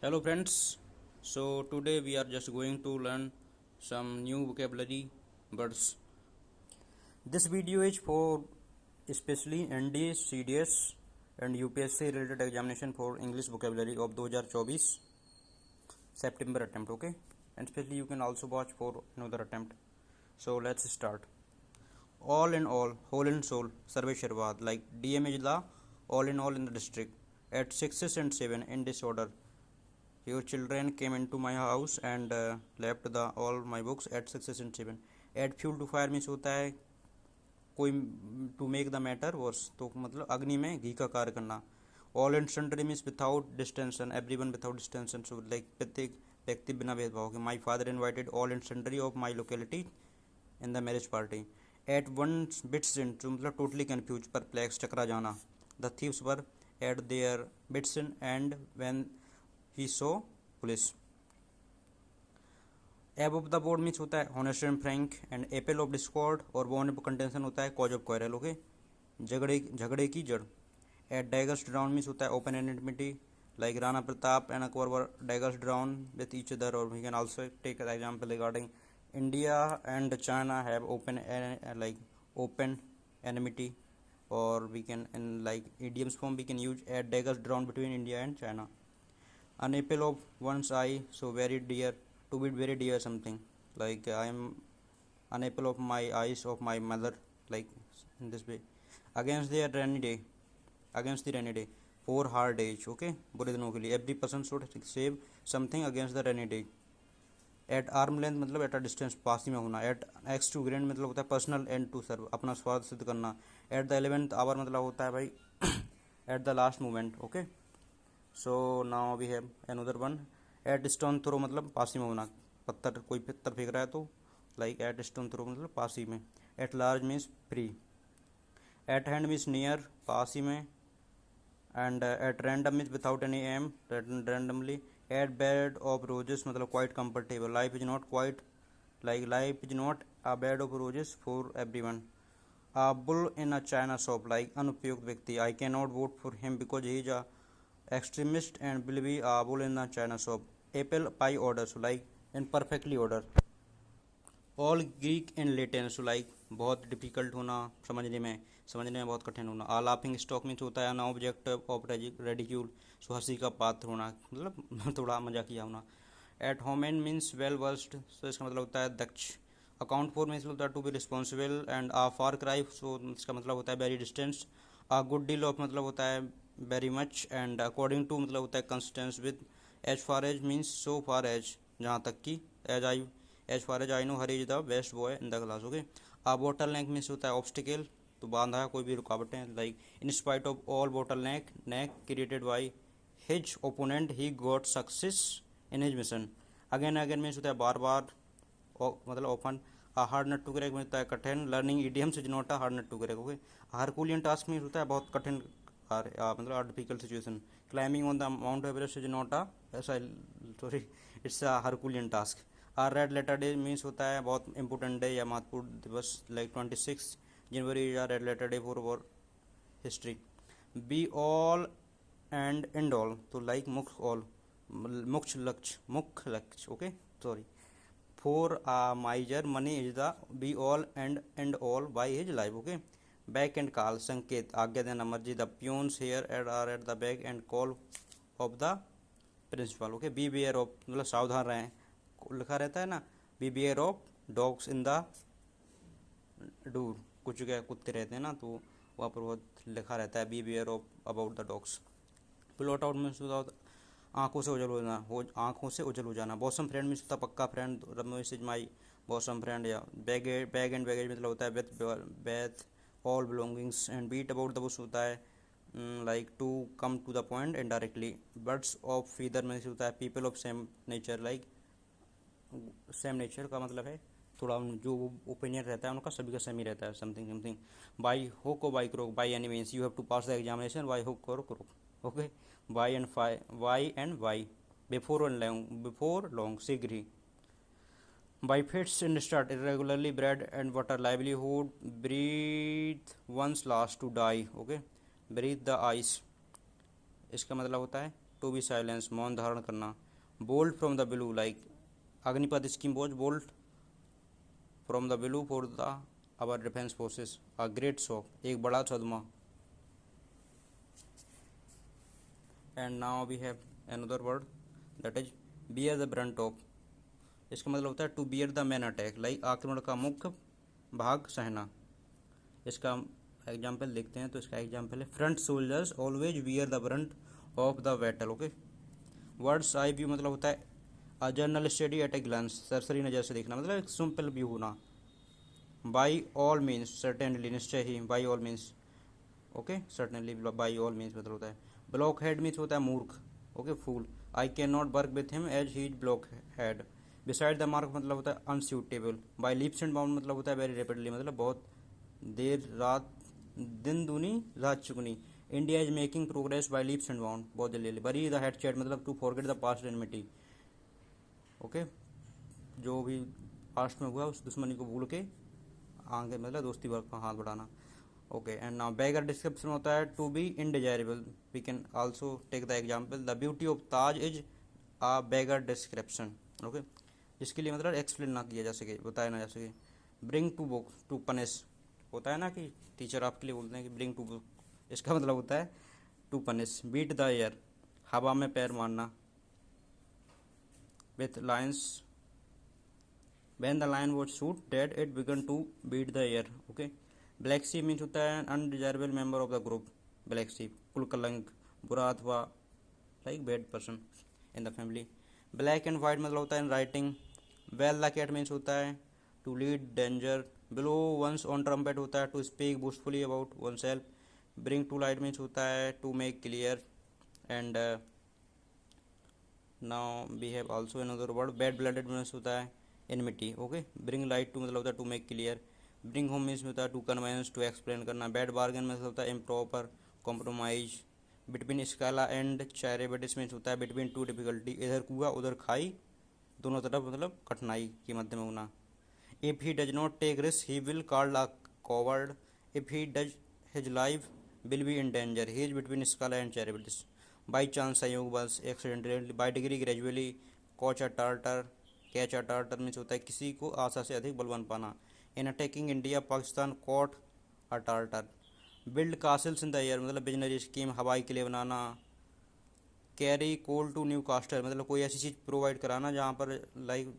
Hello friends, so today we are just going to learn some new vocabulary words. This video is for especially ND, CDS and UPSC related examination for English vocabulary of 2024 September attempt, okay? And especially you can also watch for another attempt. So let's start. All in all, whole and soul, Sarve Sharwad, like DM is the all in all in the district. At 6 and 7 in disorder. Your children came into my house and left the all my books at 6 and 7. Add fuel to fire means होता है कोई to make the matter worse, तो मतलब अग्नि में घी का कार्य करना. All and sundry means without distinction, everyone without distinction, so like प्रत्येक व्यक्ति बिना भेदभाव के. My father invited all and sundry of my locality in the marriage party. At one bits in, तो मतलब totally confused, perplexed, चकरा जाना. The thieves were at their bits in and when he saw police. Above the board means होता है honest and frank and apple of discord और bone of contention होता है cause of quarrel, okay? झगड़े की जड़. At daggers drawn means होता है open enmity, like Rana Pratap and Akbar were daggers drawn with each other. Or we can also take an example regarding India and China have open enmity, or we can in like idioms form we can use at daggers drawn between India and China. An apple of one's eye, so very dear, to be very dear something, like I am an apple of my eyes of my mother, like in this way. Against the rainy day, against the rainy day, 4 hard days, okay? बुरे दिनों के लिए. Every person should save something against the rainy day. At arm length मतलब at a distance, पास ही में होना. At next to grand मतलब होता है personal end to serve, अपना स्वार्थ सिद्ध करना. At the 11th hour मतलब होता है भाई at the last moment, okay? So now we have another one. At stone throw मतलब पास ही में होना, पत्थर कोई पत्थर फेंक रहा है तो like at stone throw मतलब पास ही में. At large means free. At hand means near, पास ही में. And at random means without any aim, randomly. At bed of roses मतलब quite comfortable. Life is not quite like life is not a bed of roses for everyone. A bull in a china shop, like अनुपयुक्त व्यक्ति. I cannot vote for him because he is a extremist and will be a bull in a china shop. Apple pie order, so like in perfectly order. All Greek in Latin, so like बहुत difficult होना, समझने में बहुत कठिन होना. आ laughing stock means होता है ना ऑब्जेक्ट ऑफ रेडिक्यूल, सो हंसी का पात्र होना, मतलब थोड़ा मजाकिया होना. At home in means well versed, so इसका मतलब होता है दक्ष. अकाउंट फॉर मीन्स होता है to be responsible. And a far cry, so इसका मतलब होता है very distance. A good deal of मतलब होता है very much. And according to मतलब होता है consistence with. As far as means so far as, जहाँ तक कि. As far as I know Hari is the best boy in the class, okay? A bottle neck means होता है obstacle, तो बांधा है कोई भी रुकावटें. Like in spite of all bottle neck created by his opponent he got success in his mission. Again means होता है बार बार, मतलब open. A hard nut to crack में होता है कठिन. Learning idioms is not a hard nut to crack, okay? Herculean task में होता है बहुत कठिन कार्य, मतलब difficult situation. Climbing on the mount Everest is not a sorry it's a herculean task. Are red letter day means होता है बहुत इंपॉर्टेंट डे या महत्वपूर्ण दिवस, like 26 January is a red letter day for our history. Be all and end all, तो like मुख्य all, मुख्य लक्ष्य, okay? Sorry. For a miser money is the be all and all by his life, okay? Beck and call, संकेत, आज्ञा देना, मर्जी. The peons here एड are at the beck and call of the principal, okay? Beware of मतलब सावधान रहें, लिखा रहता है ना. Beware of dogs in the door, कुछ जगह कुत्ते रहते हैं ना, तो वहाँ पर बहुत लिखा रहता है beware of about the dogs. Blot out means आंखों से उजल हो जाना. बॉसम फ्रेंड मीन्स होता पक्का friend. Ramesh is my bosom friend. या बैग एंड बैगेज मतलब होता है with all belongings. And beat about the bush होता है like to come to the point indirectly. Birds of feather means होता है people of same nature, like same nature का मतलब है थोड़ा जो ओपिनियन रहता है उनका सभी का सेम ही रहता है, समथिंग. बाई हुक और by crook. By any means you have to pass the examination by hook और crook, okay? By and by before long, शीघ्र ही. By fits in start, irregularly. Bread and water, livelihood. Breathe one's last, to die, okay? Breathe the ice, इसका मतलब होता है to B silence, मौन धारण करना। Bolt from the blue, like Agnipath scheme was bolt from the blue for the our defence forces. A great shock, एक बड़ा सदमा। And now we have another word that is bear the brunt of. इसका मतलब होता है to bear the main attack, like आक्रमण का मुख्य भाग सहना। इसका एग्जाम्पल देखते हैं, तो इसका एग्जाम्पल है front soldiers always beer the brunt of the battle. Okay, words eye view मतलब होता है अ journal study eight a glance, सरसरी नज़र से देखना, मतलब एक सिंपल व्यू होना। बाई ऑल मीन्स, सर्टेनली, निश्चय ही, by all means. Okay, certainly, by all means मतलब होता है। ब्लॉक हेड मीन्स होता है मूर्ख। Okay, fool. I can not work with him as he is block head. Beside the mark मतलब होता है unsuitable. By leaps and bound मतलब होता है वेरी रैपिडली, मतलब बहुत देर, रात, दिन दूनी रात चुगनी। India is making progress by leaps and bound, बहुत जल्दी। बरी द हेड चैट मतलब to forget the past enmity. Okay, जो भी पास्ट में हुआ उस दुश्मनी को भूल के आगे मतलब दोस्ती वर्ग का हाथ बढ़ाना। Okay, and now beggar description होता है to be undesirable. We can also take the example the beauty of Taj is a beggar description. Okay, जिसके लिए मतलब एक्सप्लेन ना किया जा सके, बताया ना जा सके। Bring to book, to punish, होता है ना कि टीचर आपके लिए बोलते हैं कि ब्रिंग टू बुक, इसका मतलब होता है to punish. Beat the air, हवा में पैर मारना। With lions, when the lion was shoot dead it began to beat the air. Okay, black sheep means होता है undesirable member of the group, black sheep, कुलकलंक, बुरा अथवा like bad person in the family. black and white मतलब होता है writing. well the cat means होता है to lead danger. blow once on trumpet होता है to speak boastfully about oneself. bring to light means होता है to make clear. and now we have also another word bad blooded means होता है enmity. Okay, bring light to मतलब होता है to make clear. Bring home means होता है to convince, to explain करना। बैड बार्गेन मतलब होता है improper, compromise. Between Scylla and Charybdis means होता है बिटवीन टू डिफिकल्टी, इधर कुआ उधर खाई, दोनों तरफ मतलब कठिनाई के मध्य में होना। If he does not take risk he will called a coward. If he does his life will be in danger, he is between Scylla and Charybdis. By chance, संयोग बस, accidentally. By degree, gradually. Catch a tartar, catch a tartar means होता है किसी को आशा से अधिक बलवान पाना। In attacking India Pakistan caught a tartar. Build castles in the air मतलब बिजनरी स्कीम, हवाई किले बनाना। Carry coal to Newcastle मतलब कोई ऐसी चीज़ प्रोवाइड कराना जहाँ पर लाइक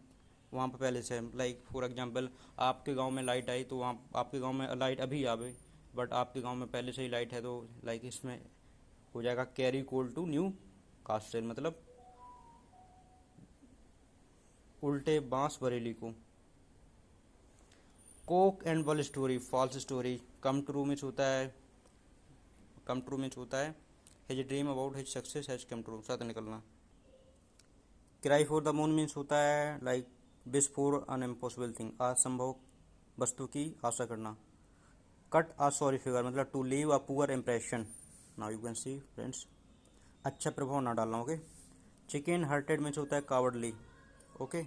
वहाँ पर पहले से लाइक फॉर एग्जांपल आपके गांव में लाइट आई तो वहाँ आपके गांव में लाइट अभी आवे, बट आपके गांव में पहले से ही लाइट है, तो लाइक इसमें हो जाएगा carry coal to Newcastle मतलब उल्टे बांस बरेली को। Cock and bull story, false story. Come true means होता है his dream about his success has come true, सत्य निकलना। Cry for the moon means होता है like wish for an impossible thing, असंभव वस्तु की आशा करना। कट अ सॉरी फिगर मतलब to leave a poor impression. Now you can see friends, अच्छा प्रभाव ना डालना। ओके, चिकन हार्टेड मीन्स होता है cowardly. Okay,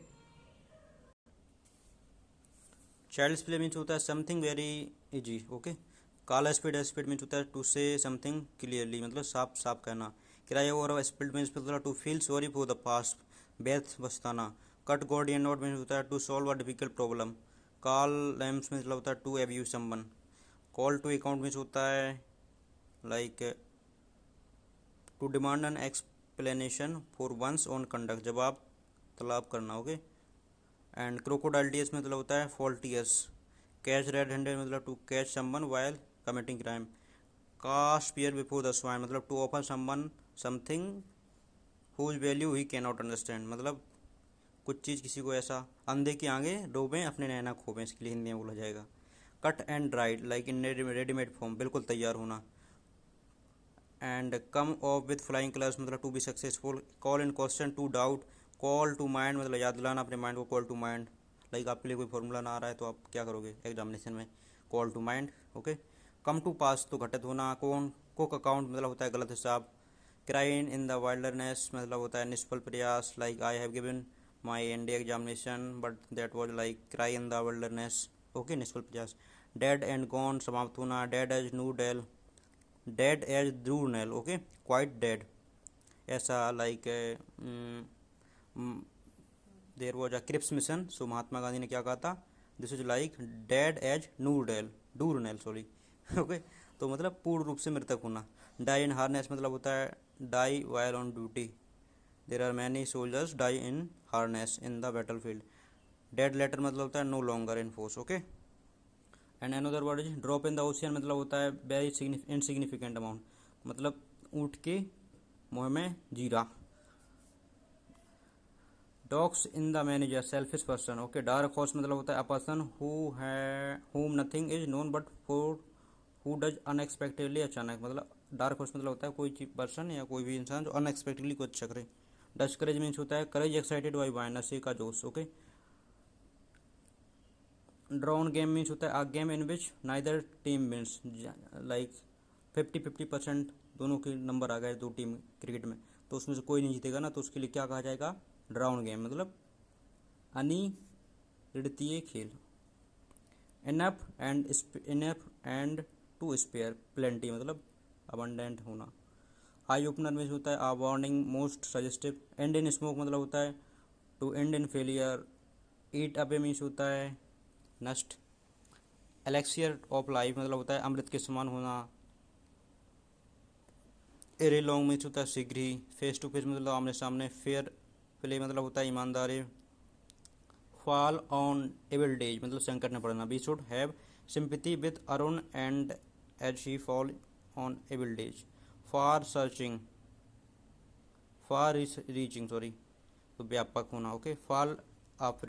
child's play means होता है समथिंग वेरी इजी। ओके, काला स्पीड मीन्स होता है टू से समथिंग क्लियरली मतलब साफ साफ कहना। किराया और स्पीड मीन्स होता है to feel sorry for the past, बेथ बचताना। कट गॉर्डियन नोट मीन्स होता है to solve a difficult problem. Call names means होता है to abuse someone. Call to account means होता है like to demand an explanation for one's own conduct, जवाब तलब करना। ओके, एंड क्रोकोडाइल टीयर्स मतलब होता है फॉल्टियस। कैच रेड हैंडेड मतलब to catch someone while committing crime. Cast pearl before the swine मतलब to offer someone something whose value he can not understand मतलब कुछ चीज़ किसी को ऐसा अंधे के आगे डोबें अपने नैना खोबें, इसके लिए हिंदी में बोला जाएगा। Cut and dried like in readymade form, बिल्कुल तैयार होना। And come off with flying colours मतलब to be successful. Call in question to doubt. Call to mind मतलब याद दिलाना अपने माइंड को, कॉल टू माइंड लाइक आपके लिए कोई फॉर्मूला ना आ रहा है तो आप क्या करोगे एग्जामिनेशन में, call to mind. Okay, come to pass तो घटित होना। कोक अकाउंट मतलब होता है गलत हिसाब। क्राइन इन द वाइल्डरनेस मतलब होता है निष्फल प्रयास, like I have given my end examination but that was like cry in the wilderness. Okay, निष्फल प्रयास। डेड एंड गॉन समाप्त होना। डेड एज न्यू डेल, dead as doornail. Okay, quite dead. ऐसा like there was a Cripps mission, so Mahatma Gandhi ने क्या कहा था, this is like dead as doornail sorry okay. तो मतलब पूर्ण रूप से मृतक होना। डाई इन हार्नेस मतलब होता है die while on duty, there are many soldiers die in harness in the battlefield. Dead letter मतलब होता है no longer in force, okay. And another word is drop in the ocean मतलब होता है very insignificant amount, मतलब ऊँट के मुँह में जीरा। Dogs in the manager selfish person, okay. Dark horse मतलब होता है a person whom nothing is known but for who does unexpectedly, अचानक मतलब डार्क हॉर्स मतलब होता है कोई पर्सन या कोई भी इंसान जो अनएक्सपेक्टेडली कुछ अच्छा करे। डस्करेज मीन्स होता है करेज एक्साइटेड बाई वाइन, नशे का जोश, ओके। ड्रॉन गेम मीन्स होता है a game in which neither team means, like 50-50% दोनों के नंबर आ गए दो टीम क्रिकेट में, तो उसमें से कोई नहीं जीतेगा ना, तो उसके लिए क्या कहा जाएगा, ड्राउन गेम, मतलब अनिर्णीय खेल। Enough and to spare, plenty मतलब अबंडेंट होना। आई ओपनर में होता है a warning most suggestive. End in smoke मतलब होता है to end in failure. Eat away means होता है नष्ट। एलेक्सियर ऑफ लाइफ मतलब होता है अमृत के समान होना। एरे लॉन्ग मीन्स होता है शीघ्र ही। फेस टू फेस मतलब आमने सामने। फेयर प्ले मतलब होता है ईमानदारी। फॉल ऑन एविल डेज मतलब संकट में पड़ना। We should have sympathy with Arun and as she fall on evil days. Far searching, far reaching sorry, तो व्यापक होना, ओके। Fall of